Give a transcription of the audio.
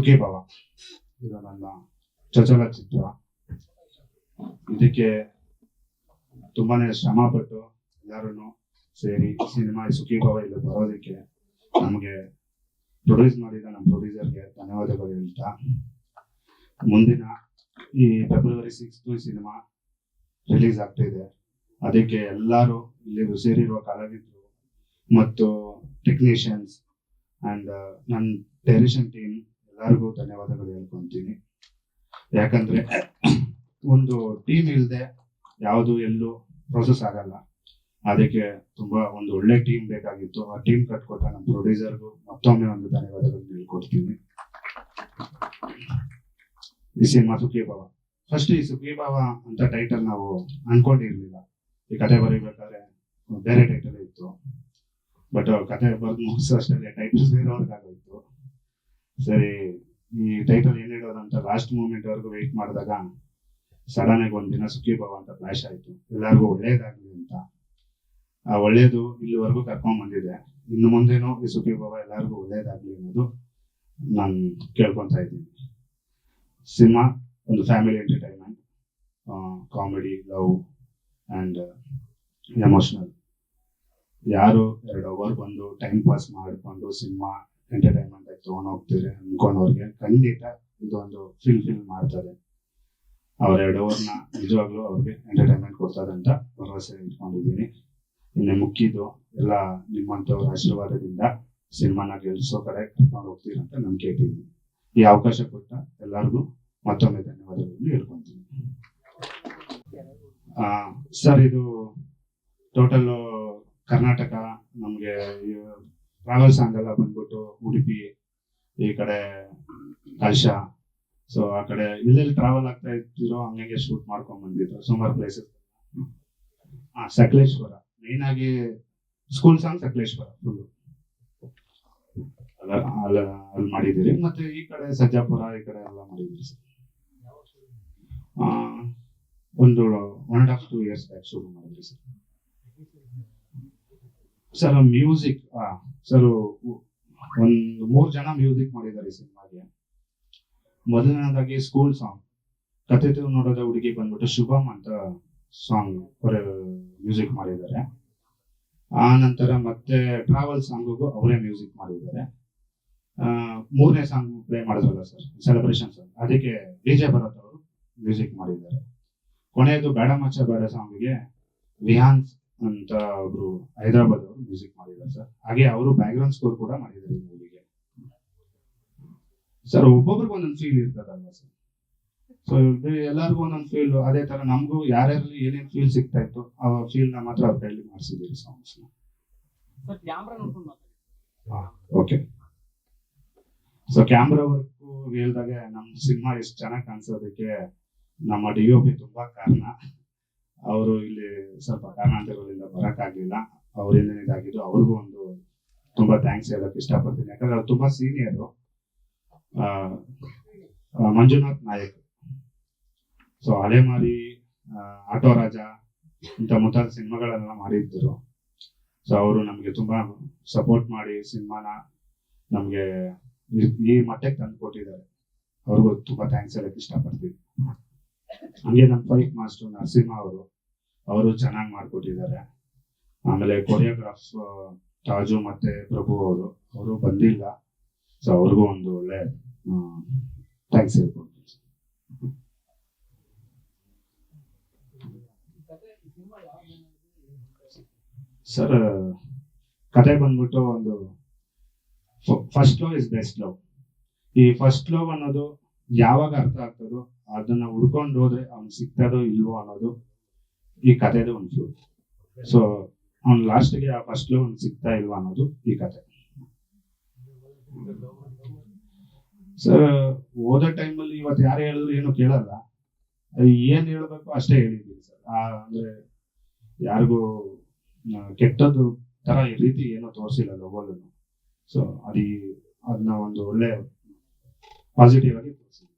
ಸುಖೀಭವ ಇದು ನನ್ನ ಚೊಚಲ ಚಿತ್ರ. ಇದಕ್ಕೆ ತುಂಬಾನೇ ಶ್ರಮ ಪಟ್ಟು ಎಲ್ಲರೂ ಸೇರಿ ಸಿನಿಮಾ ಸುಖೀಭವ ಇಲ್ಲಿ ಬರೋದಕ್ಕೆ ನಮಗೆ ಪ್ರೊಡ್ಯೂಸ್ ಮಾಡಿದ ನಮ್ಮ ಪ್ರೊಡ್ಯೂಸರ್ಗೆ ಧನ್ಯವಾದಗಳು ಹೇಳ್ತಾ, ಮುಂದಿನ ಈ ಫೆಬ್ರವರಿ 6 ಸಿನಿಮಾ ರಿಲೀಸ್ ಆಗ್ತಿದೆ. ಅದಕ್ಕೆ ಎಲ್ಲರೂ ಇಲ್ಲಿ ಸೇರಿರುವ ಕಲಾವಿದರು ಮತ್ತು ಟೆಕ್ನಿಷಿಯನ್ಸ್ ಅಂಡ್ ನನ್ನ ಡೈರೆಕ್ಷನ್ ಟೀಮ್ ಎಲ್ಲರಿಗೂ ಧನ್ಯವಾದಗಳು ಹೇಳ್ಕೊಂತೀನಿ. ಯಾಕಂದ್ರೆ ಒಂದು ಟೀಮ್ ಇಲ್ಲದೆ ಯಾವುದು ಎಲ್ಲೂ ಪ್ರೋಸೆಸ್ ಆಗಲ್ಲ. ಅದಕ್ಕೆ ತುಂಬಾ ಒಂದು ಒಳ್ಳೆ ಟೀಮ್ ಬೇಕಾಗಿತ್ತು. ಆ ಟೀಮ್ ಕಟ್ಕೊಟ್ಟ ನಮ್ಮ ಪ್ರೊಡ್ಯೂಸರ್ಗೂ ಮತ್ತೊಮ್ಮೆ ಒಂದು ಧನ್ಯವಾದಗಳನ್ನು ಹೇಳ್ಕೊಡ್ತೀನಿ. ಈ ಸಿನಿಮಾ ಸುಖೀಭವ, ಫಸ್ಟ್ ಈ ಸುಖೀಭವ ಅಂತ ಟೈಟಲ್ ನಾವು ಅನ್ಕೊಂಡಿರ್ಲಿಲ್ಲ. ಈ ಕತೆ ಬರೀಬೇಕಾದ್ರೆ ಬೇರೆ ಟೈಟಲ್ ಇತ್ತು, ಬಟ್ ಕತೆ ಬರೆದು ಮುಗಿಸೋ ಅಷ್ಟರಲ್ಲಿ ಟೈಟಲ್ ಬೇರೆಯವ್ರಿಗಾಗೋಯ್ತು. ಸರಿ, ಈ ಟೈಟಲ್ ಏನಿಡೋದಂತ ಲಾಸ್ಟ್ ಮೂಮೆಂಟ್ ವರೆಗೂ ವೆಯ್ಟ್ ಮಾಡಿದಾಗ ಸಡನ್ ಆಗಿ ಒಂದಿನ ಸುಖೀಭವ ಅಂತ ಫ್ಲಾಶ್ ಆಯ್ತು. ಎಲ್ಲರಿಗೂ ಒಳ್ಳೇದಾಗ್ಲಿ ಅಂತ. ಆ ಒಳ್ಳೇದು ಇಲ್ಲಿವರೆಗೂ ಕರ್ಕೊಂಡ್ ಬಂದಿದೆ. ಇನ್ನು ಮುಂದೇನು ಈ ಸುಖೀಭವ ಎಲ್ಲರಿಗೂ ಒಳ್ಳೇದಾಗ್ಲಿ ಅನ್ನೋದು ನಾನು ಕೇಳ್ಕೊಂತ ಇದ್ದೀನಿ. ಸಿನಿಮಾ ಒಂದು family entertainment, comedy, love and emotional. ಯಾರು 2 ಅವರ್ ಬಂದು ಟೈಮ್ ಪಾಸ್ ಮಾಡಿಕೊಂಡು ಸಿನಿಮಾ ಎಂಟರ್ಟೈನ್ಮೆಂಟ್ ಆಗಿ ತಗೊಂಡು ಹೋಗ್ತೀರಿ ಅನ್ಕೊಂಡವ್ರಿಗೆ ಖಂಡಿತ ಇದೊಂದು ಫಿಲ್ ಮಾಡ್ತದೆ. ಅವ್ರ 2 ಅವರ್ನ ನಿಜವಾಗ್ಲೂ ಅವ್ರಿಗೆ ಎಂಟರ್ಟೈನ್ಮೆಂಟ್ ಕೊಡ್ತದೆ ಅಂತ ಭರವಸೆ ಇಟ್ಕೊಂಡಿದ್ದೀನಿ. ಇನ್ನು ಮುಖ್ಯದು ಎಲ್ಲ ನಿಮ್ಮಂಥವ್ರ ಆಶೀರ್ವಾದದಿಂದ ಸಿನಿಮಾನ ಗೆಲ್ಸೋ ಕಡೆ ಕರ್ಕೊಂಡು ಹೋಗ್ತೀರಂತ ನಂಬಿಕೆ ಇಟ್ಟಿದ್ದೀನಿ. ಈ ಅವಕಾಶ ಕೊಟ್ಟ ಎಲ್ಲರಿಗೂ ಮತ್ತೊಮ್ಮೆ ಧನ್ಯವಾದಗಳನ್ನು ಹೇಳ್ಕೊಂತೀನಿ. ಸರ್, ಇದು ಟೋಟಲ್ ಕರ್ನಾಟಕ ನಮಗೆ ಟ್ರಾವೆಲ್ ಸಾಂಗ್ ಎಲ್ಲ ಬಂದ್ಬಿಟ್ಟು ಉಡುಪಿ, ಈ ಕಡೆ ಕಲ್ಶ, ಸೊ ಆ ಕಡೆ ಎಲ್ಲೆಲ್ಲಿ ಟ್ರಾವೆಲ್ ಆಗ್ತಾ ಇರ್ತಿರೋ ಹಂಗೆ ಶೂಟ್ ಮಾಡ್ಕೊಂಡ್ ಬಂದಿದ್ರು ಸುಮಾರು ಪ್ಲೇಸಸ್. ಸಕಲೇಶ್ವರ ಮೇನ್ ಆಗಿ ಸ್ಕೂಲ್ ಸಾಂಗ್ ಸಕಲೇಶ್ವರ ಫುಲ್ ಅಲ್ಲಿ ಮಾಡಿದಿರಿ. ಮತ್ತೆ ಈ ಕಡೆ ಸಜ್ಜಾಪುರ ಈ ಕಡೆ ಎಲ್ಲ ಮಾಡಿದಿರಿ ಸರ್. ಒಂದು 1.5-2 years ಬ್ಯಾಕ್ ಶುರು ಮಾಡಿದ್ರಿ ಸರ್. ಸರ್ ಮ್ಯೂಸಿಕ್, ಸರ್ ಒಂದು 3 ಜನ ಮ್ಯೂಸಿಕ್ ಮಾಡಿದ್ದಾರೆ ಈ ಸಿನಿಮಾಗೆ. ಮೊದಲನೇದಾಗಿ ಸ್ಕೂಲ್ ಸಾಂಗ್ ಕತೆ ನೋಡೋದ ಹುಡುಗಿ ಬಂದ್ಬಿಟ್ಟು ಶುಭಮ್ ಅಂತ ಸಾಂಗ್ ಮ್ಯೂಸಿಕ್ ಮಾಡಿದ್ದಾರೆ. ಆ ನಂತರ ಮತ್ತೆ ಟ್ರಾವೆಲ್ ಸಾಂಗಿಗೂ ಅವರೇ ಮ್ಯೂಸಿಕ್ ಮಾಡಿದ್ದಾರೆ. 3ನೇ ಸಾಂಗ್ ಪ್ಲೇ ಮಾಡಿದ್ರಲ್ಲ ಸರ್, ಸೆಲೆಬ್ರೇಷನ್ ಸಾಂಗ್, ಅದಕ್ಕೆ ಡಿಜೆ ಭರತ್ ಅವರು ಮ್ಯೂಸಿಕ್ ಮಾಡಿದ್ದಾರೆ. ಕೊನೆಯದು ಬೇಡ ಮಚ್ಚ ಬೇಡ ಸಾಂಗ್ಗೆ ವಿಹಾನ್ಸ್ ಅಂತ ಒಬ್ರು ಹೈದರಾಬಾದ್ ಅವರು ಮ್ಯೂಸಿಕ್ ಮಾಡಿದ್ದಾರೆ ಸರ್. ಹಾಗೆ ಅವರು ಬ್ಯಾಕ್ಗ್ರೌಂಡ್ ಸ್ಕೋರ್ ಕೂಡ ಮಾಡಿದ್ದಾರೆ ಈ ಮೂವಿಗೆ. ಸರ್ ಒಬ್ಬೊಬ್ರಿಗೆ ಒಂದೊಂದು ಫೀಲ್ ಇರ್ತದಲ್ವಾ ಸರ್. ಸೊ ಎಲ್ಲರಿಗೂ ಒಂದೊಂದು ಫೀಲ್, ಅದೇ ತರ ನಮಗೂ ಯಾರ್ಯಾರಲ್ಲಿ ಏನೇನ್ ಫೀಲ್ ಸಿಗ್ತಾ ಇತ್ತು ಆ ಫೀಲ್ ನ ಮಾತ್ರ ಅವ್ರ ಕೈಲಿ ಮಾಡಿಸಿದ್ದೀರಿ songs. Okay, so camera work ಹೇಳ್ದಾಗ ನಮ್ಮ ಸಿನಿಮಾ ಎಷ್ಟು ಚೆನ್ನಾಗಿ ಕಾಣಿಸೋದಕ್ಕೆ ನಮ್ಮ DOP ತುಂಬಾ ಕಾರಣ. ಅವರು ಇಲ್ಲಿ ಸ್ವಲ್ಪ ಕಾರಣಾಂತರಗಳಿಂದ ಬರಕ್ಕಾಗ್ಲಿಲ್ಲ. ಅವರಿಂದ ಇದಾಗಿದ್ದು ಅವ್ರಿಗೂ ಒಂದು ತುಂಬಾ ಥ್ಯಾಂಕ್ಸ್ ಹೇಳಕ್ ಇಷ್ಟಪಡ್ತೀನಿ. ಯಾಕಂದ್ರೆ ಅವ್ರು ತುಂಬಾ ಸೀನಿಯರು. ಮಂಜುನಾಥ್ ನಾಯಕ್, ಸೊ ಅಲೆಮಾರಿ, ಆಟೋ ರಾಜ ಇಂಥ ಮುಂತಾದ ಸಿನಿಮಾಗಳೆಲ್ಲ ಮಾಡಿದ್ರು. ಸೊ ಅವರು ನಮ್ಗೆ ತುಂಬಾ ಸಪೋರ್ಟ್ ಮಾಡಿ ಸಿನಿಮಾನ ನಮ್ಗೆ ಈ ಮಟ್ಟಕ್ಕೆ ತಂದು ಕೊಟ್ಟಿದ್ದಾರೆ. ಅವ್ರಿಗೂ ತುಂಬಾ ಥ್ಯಾಂಕ್ಸ್ ಹೇಳಕ್ ಇಷ್ಟಪಡ್ತೀನಿ. ಹಂಗೆ ನಮ್ಮ ಫೈಟ್ ಮಾಸ್ಟರ್ ನರಸಿಂಹ ಅವರು ಚೆನ್ನಾಗಿ ಮಾಡ್ಕೊಟ್ಟಿದ್ದಾರೆ. ಆಮೇಲೆ ಕೊರಿಯೋಗ್ರಾಫ್ ತಾಜು ಮತ್ತೆ ಪ್ರಭು ಅವರು ಬಂದಿಲ್ಲ. ಸೊ ಅವ್ರಿಗೂ ಒಂದು ಒಳ್ಳೆ ಥ್ಯಾಂಕ್ಸ್ ಹೇಳ್ಕೊಡ್ತೀನಿ ಸರ್. ಕತೆ ಬಂದ್ಬಿಟ್ಟು ಒಂದು first love is best love. ಈ ಫಸ್ಟ್ ಲವ್ ಅನ್ನೋದು ಯಾವಾಗ ಅರ್ಥ ಆಗ್ತದೋ ಅದನ್ನ ಹುಡ್ಕೊಂಡು ಹೋದ್ರೆ ಅವ್ನು ಸಿಗ್ತದೋ ಇಲ್ವೋ ಅನ್ನೋದು ಈ ಕಥೆದು ಒಂದು ಫ್ಲೂ. ಸೊ ಅವ್ನು ಲಾಸ್ಟ್ಗೆ ಆ ಫಸ್ಟ್ ಲವ್ ಸಿಗ್ತಾ ಇಲ್ವಾ ಅನ್ನೋದು ಈ ಕತೆ. ಸರ್ ಓದೋ ಟೈಮಲ್ಲಿ ಇವತ್ತು ಯಾರು ಹೇಳಿದ್ರು ಏನು ಕೇಳಲ್ಲ, ಏನ್ ಹೇಳ್ಬೇಕು ಅಷ್ಟೇ ಹೇಳಿದ್ದೀವಿ ಸರ್. ಅಂದ್ರೆ ಯಾರಿಗೂ ಕೆಟ್ಟದ್ದು ತರ ಈ ರೀತಿ ಏನೋ ತೋರಿಸಿಲ್ಲ ಲೋಗೋಲು. ಸೊ ಅದನ್ನ ಒಂದು ಒಳ್ಳೆ ಪಾಸಿಟಿವ್ ಆಗಿ ತೋರಿಸಿಲ್ಲ.